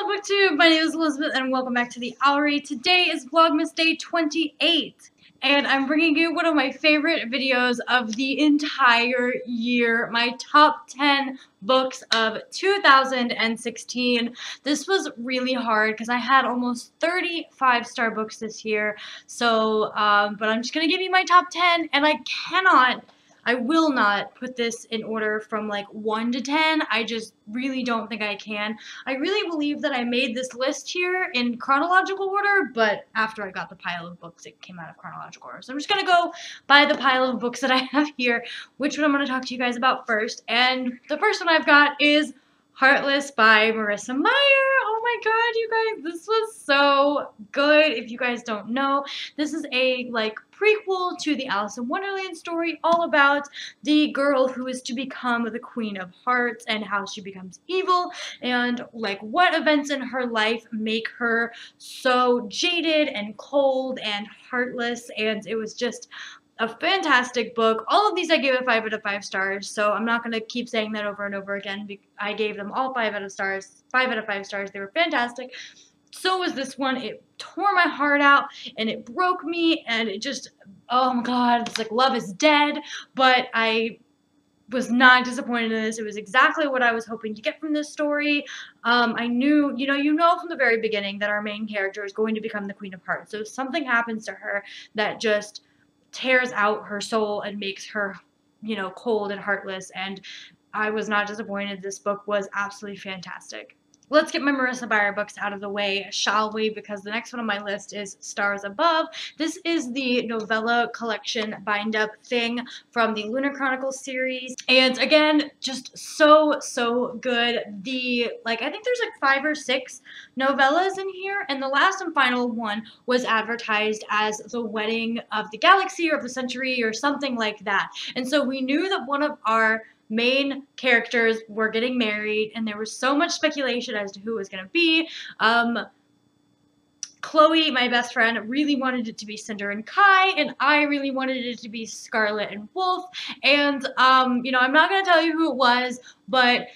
BookTube, my name is Elizabeth and welcome back to the Owlery. Today is Vlogmas Day 28 and I'm bringing you one of my favorite videos of the entire year, my top 10 books of 2016. This was really hard because I had almost 30 5-star books this year, so but I'm just going to give you my top 10 and I will not put this in order from like 1 to 10. I just really don't think I can. I really believe that I made this list here in chronological order, but after I got the pile of books, it came out of chronological order. So I'm just going to go by the pile of books that I have here, which one I'm going to talk to you guys about first. And the first one I've got is Heartless by Marissa Meyer. Oh my god, you guys, this was so good. If you guys don't know, this is a prequel to the Alice in Wonderland story, all about the girl who is to become the Queen of Hearts and how she becomes evil and what events in her life make her so jaded and cold and heartless. And it was just a fantastic book. All of these I gave a 5 out of 5 stars, so I'm not going to keep saying that over and over again. I gave them all 5 out of 5 stars. They were fantastic. So was this one. It tore my heart out and it broke me and it just, oh my god, it's like love is dead, but I was not disappointed in this. It was exactly what I was hoping to get from this story. I knew, you know from the very beginning that our main character is going to become the Queen of Hearts. So something happens to her that just tears out her soul and makes her, cold and heartless, and I was not disappointed. This book was absolutely fantastic. Let's get my Marissa Meyer books out of the way, shall we? Because the next one on my list is Stars Above. This is the novella collection bind-up thing from the Lunar Chronicles series. And again, just so good. I think there's 5 or 6 novellas in here, and the last and final one was advertised as the wedding of the galaxy or of the century or something like that. And so we knew that one of our main characters were getting married, and there was so much speculation as to who it was going to be. Chloe, my best friend, really wanted it to be Cinder and Kai, and I really wanted it to be Scarlet and Wolf. And, I'm not going to tell you who it was, but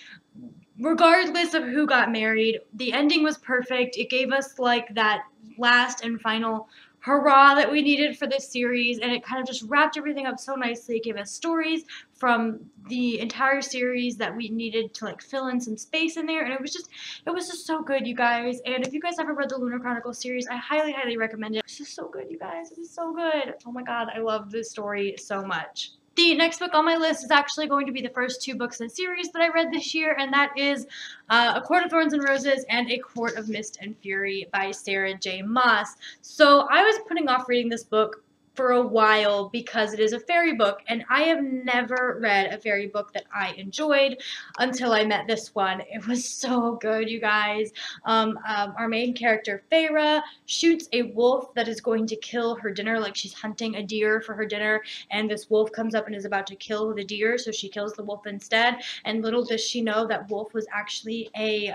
regardless of who got married, the ending was perfect. It gave us, that last and final hurrah that we needed for this series, and it kind of just wrapped everything up so nicely. It gave us stories from the entire series that we needed to fill in some space in there, and it was just so good, you guys. And if you guys haven't read the Lunar Chronicles series, I highly recommend it. It's just so good, you guys. It is so good. Oh my god, I love this story so much. The next book on my list is actually going to be the first 2 books in the series that I read this year, and that is A Court of Thorns and Roses and A Court of Mist and Fury by Sarah J. Maas. So I was putting off reading this book for a while because it is a fairy book, and I have never read a fairy book that I enjoyed until I met this one. It was so good, you guys. Our main character, Feyre, shoots a wolf that is going to kill her dinner, she's hunting a deer for her dinner, and this wolf comes up and is about to kill the deer, so she kills the wolf instead. And little does she know that wolf was actually a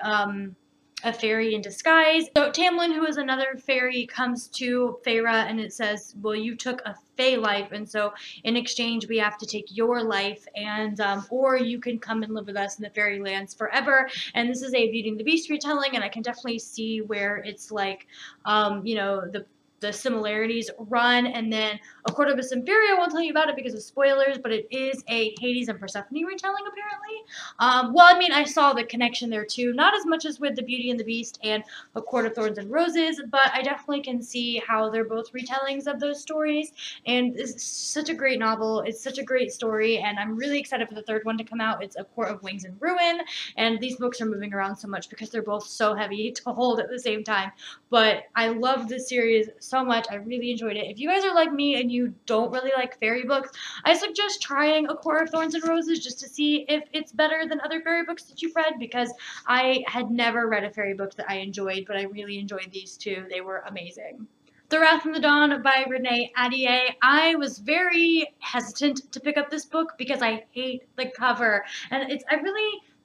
fairy in disguise. So Tamlin, who is another fairy, comes to Feyre and it says, well, you took a fae life, and so in exchange we have to take your life, and or you can come and live with us in the fairylands forever. And this is a Beauty and the Beast retelling, and I can definitely see where it's the similarities run. And then A Court of Mist and Fury, I won't tell you about it because of spoilers, but it is a Hades and Persephone retelling, apparently. Well, I mean, I saw the connection there too, not as much as with the Beauty and the Beast and A Court of Thorns and Roses, but I definitely can see how they're both retellings of those stories. And it's such a great novel. It's such a great story, and I'm really excited for the 3rd one to come out. It's A Court of Wings and Ruin, and these books are moving around so much because they're both so heavy to hold at the same time. But I love this series so much. I really enjoyed it. If you guys are like me and you don't really like fairy books, I suggest trying A Court of Thorns and Roses just to see if it's better than other fairy books that you've read, because I had never read a fairy book that I enjoyed, but I really enjoyed these 2. They were amazing. The Wrath of Madonna by Renee Ahdieh. I was very hesitant to pick up this book because I hate the cover, and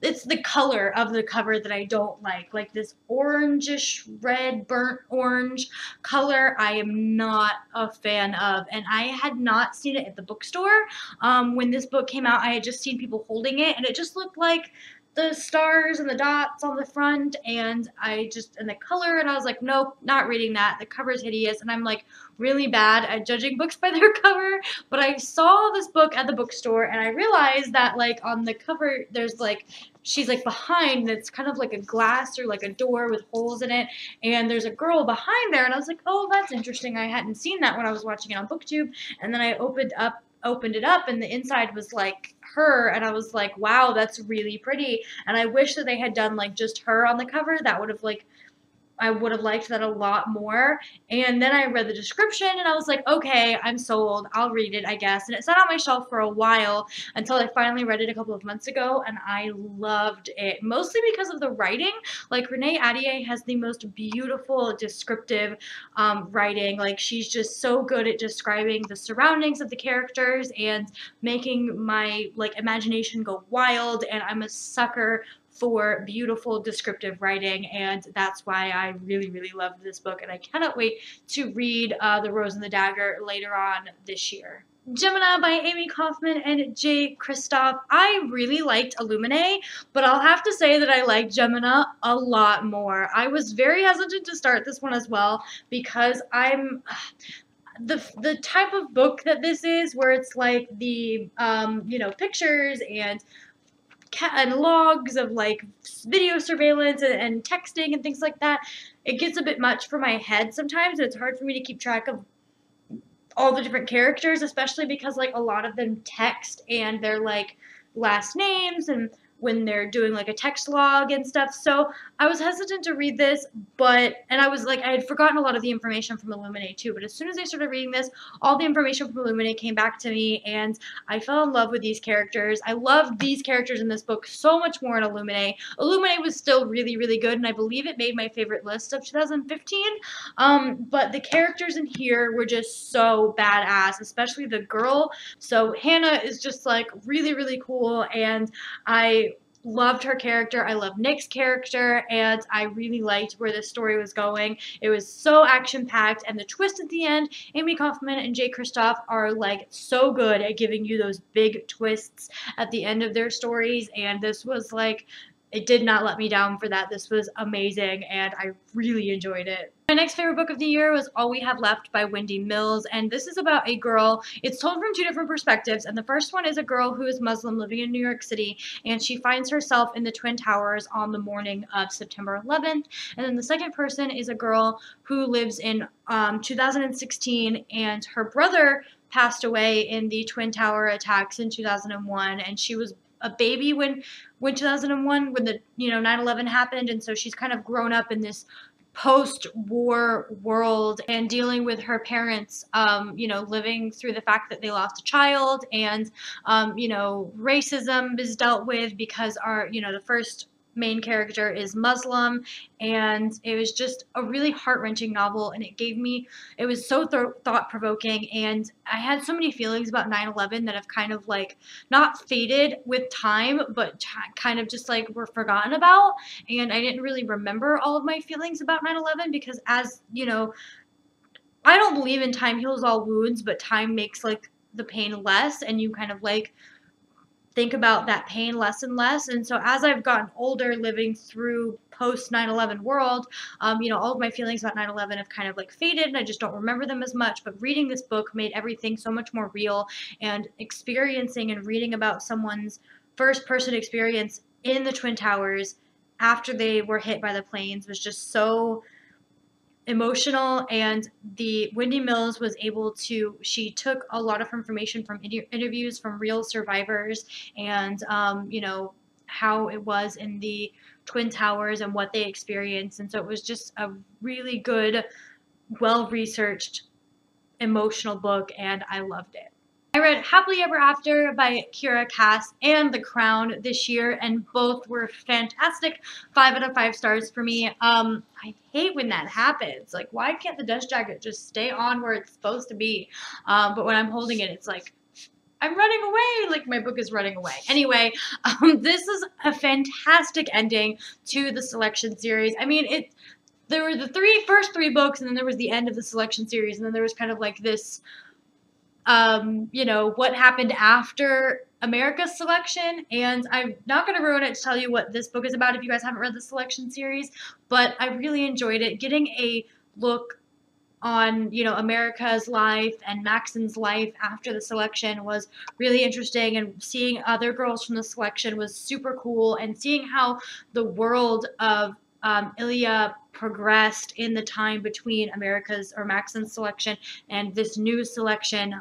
it's the color of the cover that I don't like this orangish red, burnt orange color. I am not a fan of, and I had not seen it at the bookstore. When this book came out, I had just seen people holding it, and it just looked like the stars and the dots on the front, and the color, and I was like, nope, not reading that. The cover's hideous, and I'm like really bad at judging books by their cover. But I saw this book at the bookstore, and I realized that like on the cover there's like she's like behind, it's kind of like a glass or like a door with holes in it, and there's a girl behind there, and I was like, oh, that's interesting. I hadn't seen that when I was watching it on BookTube, and then I opened it up, and the inside was like her, and I was like, wow, that's really pretty. And I wish that they had done like just her on the cover. That would have like I would have liked that a lot more. And then I read the description, and I was like, okay, I'm sold. I'll read it, I guess. And it sat on my shelf for a while until I finally read it a couple of months ago, and I loved it. Mostly because of the writing. Like, Renee Ahdieh has the most beautiful descriptive writing. Like, she's just so good at describing the surroundings of the characters and making my like imagination go wild, and I'm a sucker for beautiful descriptive writing, and that's why I really, really loved this book, and I cannot wait to read The Rose and the Dagger later on this year. Gemena by Amy Kaufman and Jay Kristoff. I really liked Illuminae, but I'll have to say that I liked Gemena a lot more. I was very hesitant to start this one as well because I'm the type of book that this is, where it's like the pictures and logs of like video surveillance and texting and things like that. It gets a bit much for my head sometimes, and it's hard for me to keep track of all the different characters, especially because like a lot of them text and their like last names and when they're doing like a text log and stuff. So I was hesitant to read this, and I was like, I had forgotten a lot of the information from Illuminae too, but as soon as I started reading this, all the information from Illuminae came back to me, and I fell in love with these characters. I loved these characters in this book so much more in Illuminae. Illuminae was still really, really good, and I believe it made my favorite list of 2015, but the characters in here were just so badass, especially the girl. So Hannah is just like really, really cool, and I loved her character. I love Nick's character, and I really liked where the story was going. It was so action-packed, and the twist at the end, Amy Kaufman and Jay Kristoff are like so good at giving you those big twists at the end of their stories, and this was like, it did not let me down for that. This was amazing, and I really enjoyed it. My next favorite book of the year was All We Have Left by Wendy Mills, and this is about a girl. It's told from two different perspectives, and the first one is a girl who is Muslim living in New York City, and she finds herself in the Twin Towers on the morning of September 11th, and then the second person is a girl who lives in 2016, and her brother passed away in the Twin Tower attacks in 2001, and she was a baby when 2001, when the 9/11 happened, and so she's kind of grown up in this post-war world and dealing with her parents, living through the fact that they lost a child, and racism is dealt with because the first main character is Muslim, and it was just a really heart-wrenching novel, and it was so thought-provoking, and I had so many feelings about 9/11 that have kind of like not faded with time, but kind of just like were forgotten about, and I didn't really remember all of my feelings about 9/11 because, as you know, I don't believe in time heals all wounds, but time makes like the pain less, and you kind of like think about that pain less and less. And so as I've gotten older, living through post 9/11 world, all of my feelings about 9/11 have kind of like faded, and I just don't remember them as much. But reading this book made everything so much more real, and experiencing and reading about someone's first person experience in the Twin Towers after they were hit by the planes was just so emotional. And the Wendy Mills was able to, she took a lot of information from interviews from real survivors, and how it was in the Twin Towers and what they experienced. And so it was just a really good, well-researched, emotional book, and I loved it. I read Happily Ever After by Kira Cass and The Crown this year, and both were fantastic. 5 out of 5 stars for me. I hate when that happens. Like, why can't the dust jacket just stay on where it's supposed to be? But when I'm holding it, it's like, I'm running away. Like, my book is running away. Anyway, this is a fantastic ending to the selection series. I mean, there were the first three books, and then there was the end of the selection series, and then there was kind of like this what happened after America's Selection, and I'm not going to ruin it to tell you what this book is about if you guys haven't read the Selection series, but I really enjoyed it. Getting a look on, you know, America's life and Maxon's life after the Selection was really interesting, and seeing other girls from the Selection was super cool, and seeing how the world of Ilya progressed in the time between America's or Maxon's Selection and this new Selection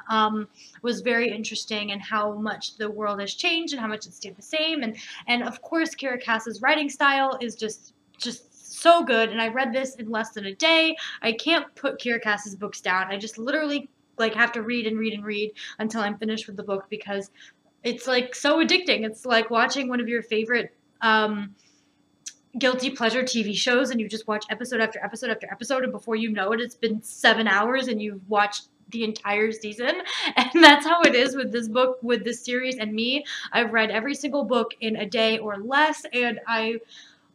was very interesting, and how much the world has changed and how much it stayed the same. And of course, Kira Cass's writing style is just so good, and I read this in less than a day. I can't put Kira Cass's books down. I just literally like have to read and read and read until I'm finished with the book, because it's like so addicting. It's like watching one of your favorite guilty pleasure TV shows, and you just watch episode after episode after episode, and before you know it, it's been 7 hours and you've watched the entire season. And that's how it is with this book, with this series, and me. I've read every single book in a day or less, and I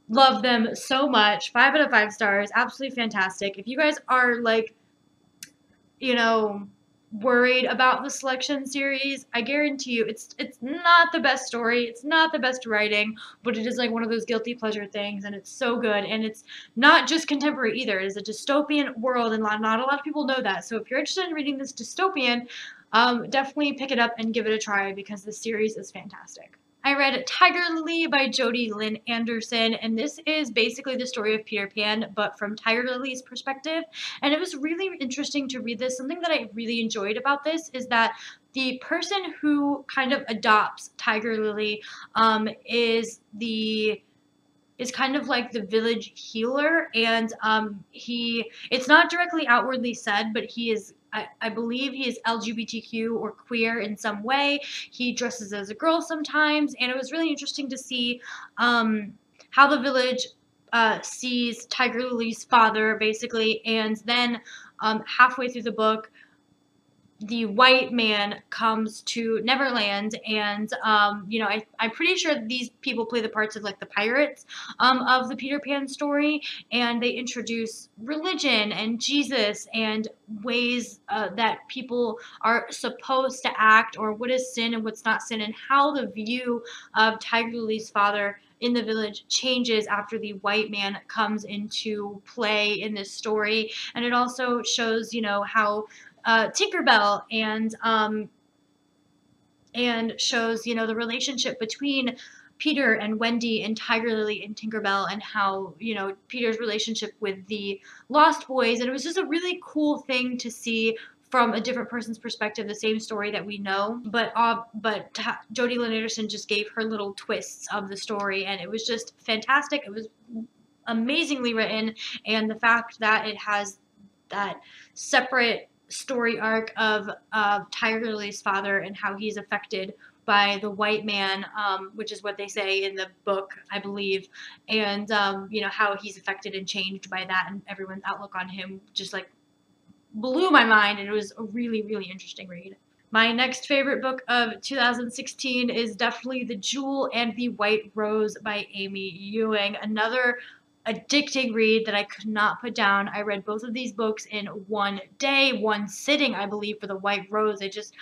love them so much. 5 out of 5 stars. Absolutely fantastic. If you guys are like, you know, worried about the Selection series, I guarantee you it's not the best story, it's not the best writing, but it is like one of those guilty pleasure things, and it's so good. And it's not just contemporary either. It is a dystopian world, and not a lot of people know that. So if you're interested in reading this dystopian, definitely pick it up and give it a try, because the series is fantastic. I read Tiger Lily by Jodi Lynn Anderson, and this is basically the story of Peter Pan, but from Tiger Lily's perspective. And it was really interesting to read this. Something that I really enjoyed about this is that the person who kind of adopts Tiger Lily is kind of like the village healer, and it's not directly outwardly said, but he is, I believe he is LGBTQ or queer in some way. He dresses as a girl sometimes, and it was really interesting to see how the village sees Tiger Lily's father, basically. And then halfway through the book, the white man comes to Neverland, and you know, I'm pretty sure these people play the parts of like the pirates of the Peter Pan story, and they introduce religion and Jesus and ways that people are supposed to act, or what is sin and what's not sin, and how the view of Tiger Lily's father in the village changes after the white man comes into play in this story. And it also shows, you know, how Tinkerbell and shows, you know, the relationship between Peter and Wendy and Tiger Lily and Tinkerbell, and how, you know, Peter's relationship with the Lost Boys. And it was just a really cool thing to see from a different person's perspective, the same story that we know, but Jodi Lynn Anderson just gave her little twists of the story, and it was just fantastic. It was amazingly written, and the fact that it has that separate story arc of Tiger Lily's father and how he's affected by the white man, which is what they say in the book, I believe, and you know, how he's affected and changed by that, and everyone's outlook on him just like blew my mind, and it was a really, really interesting read. My next favorite book of 2016 is definitely The Jewel and the White Rose by Amy Ewing. Another addicting read that I could not put down. I read both of these books in one day, one sitting, I believe, for The White Rose. I just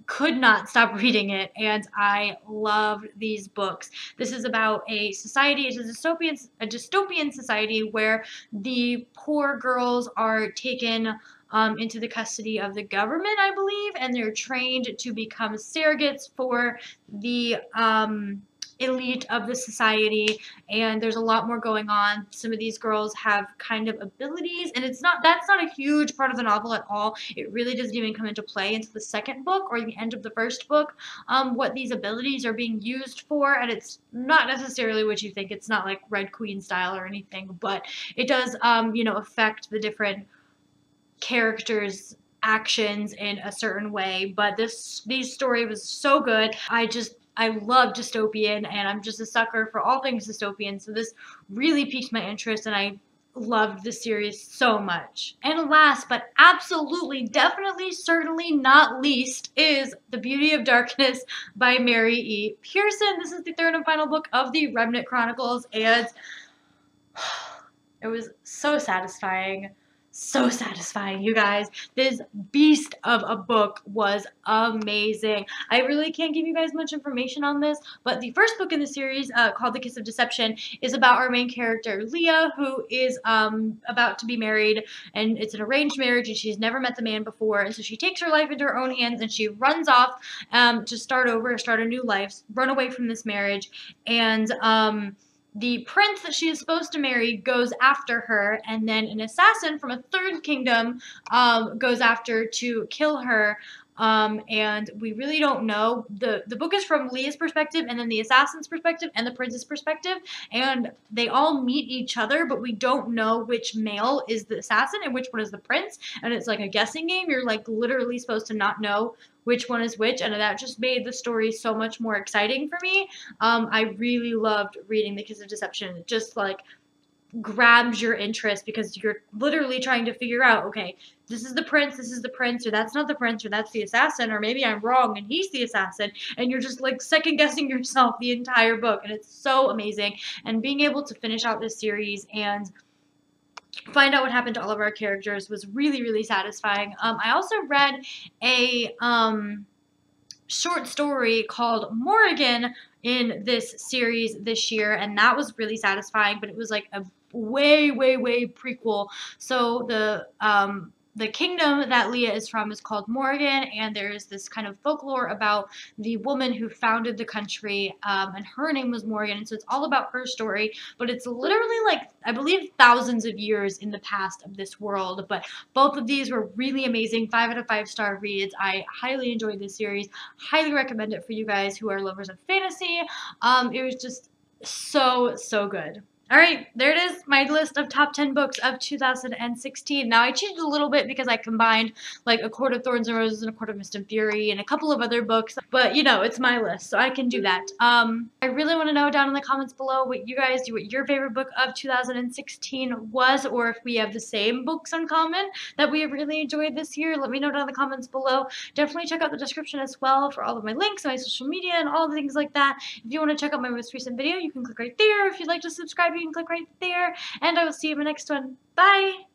could not stop reading it, and I loved these books. This is about a society, it's a dystopian society where the poor girls are taken into the custody of the government, I believe, and they're trained to become surrogates for the elite of the society. And there's a lot more going on. Some of these girls have kind of abilities, and that's not a huge part of the novel at all. It really doesn't even come into play until the second book or the end of the first book, what these abilities are being used for. And it's not necessarily what you think. It's not like Red Queen style or anything, but it does you know, affect the different characters' actions in a certain way. But this story was so good. I love dystopian, and I'm just a sucker for all things dystopian, so this really piqued my interest, and I loved the series so much. And last, but absolutely, definitely, certainly not least, is The Beauty of Darkness by Mary E. Pearson. This is the third and final book of the Remnant Chronicles, and it was so satisfying, so satisfying, you guys. This beast of a book was amazing. I really can't give you guys much information on this, but the first book in the series, called The Kiss of Deception, is about our main character, Leah, who is about to be married, and it's an arranged marriage, and she's never met the man before, and so she takes her life into her own hands, and she runs off to start over, start a new life, run away from this marriage, and the prince that she is supposed to marry goes after her, and then an assassin from a third kingdom goes after to kill her. And we really don't know. The book is from Leah's perspective, and then the assassin's perspective, and the prince's perspective, and they all meet each other, but we don't know which male is the assassin and which one is the prince, and it's like a guessing game. You're like literally supposed to not know which one is which, and that just made the story so much more exciting for me. I really loved reading The Kiss of Deception. It just like grabs your interest because you're literally trying to figure out, okay, this is the prince, or that's not the prince, or that's the assassin, or maybe I'm wrong and he's the assassin, and you're just like second guessing yourself the entire book, and it's so amazing. And being able to finish out this series and find out what happened to all of our characters was really, really satisfying. I also read a short story called Morrigan in this series this year, and that was really satisfying, but it was like a way, way, way prequel. So the kingdom that Leah is from is called Morrigan, and there's this kind of folklore about the woman who founded the country, and her name was Morrigan, and so it's all about her story, but it's literally like, I believe, thousands of years in the past of this world. But both of these were really amazing, 5 out of 5 star reads. I highly enjoyed this series, highly recommend it for you guys who are lovers of fantasy. It was just so good. All right, there it is, my list of top 10 books of 2016. Now, I changed a little bit because I combined like A Court of Thorns and Roses and A Court of Mist and Fury and a couple of other books, but you know, it's my list, so I can do that. I really want to know down in the comments below what you guys do, what your favorite book of 2016 was, or if we have the same books in common that we have really enjoyed this year. Let me know down in the comments below. Definitely check out the description as well for all of my links, my social media, and all the things like that. If you want to check out my most recent video, you can click right there. If you'd like to subscribe, you can click right there, and I will see you in my next one. Bye!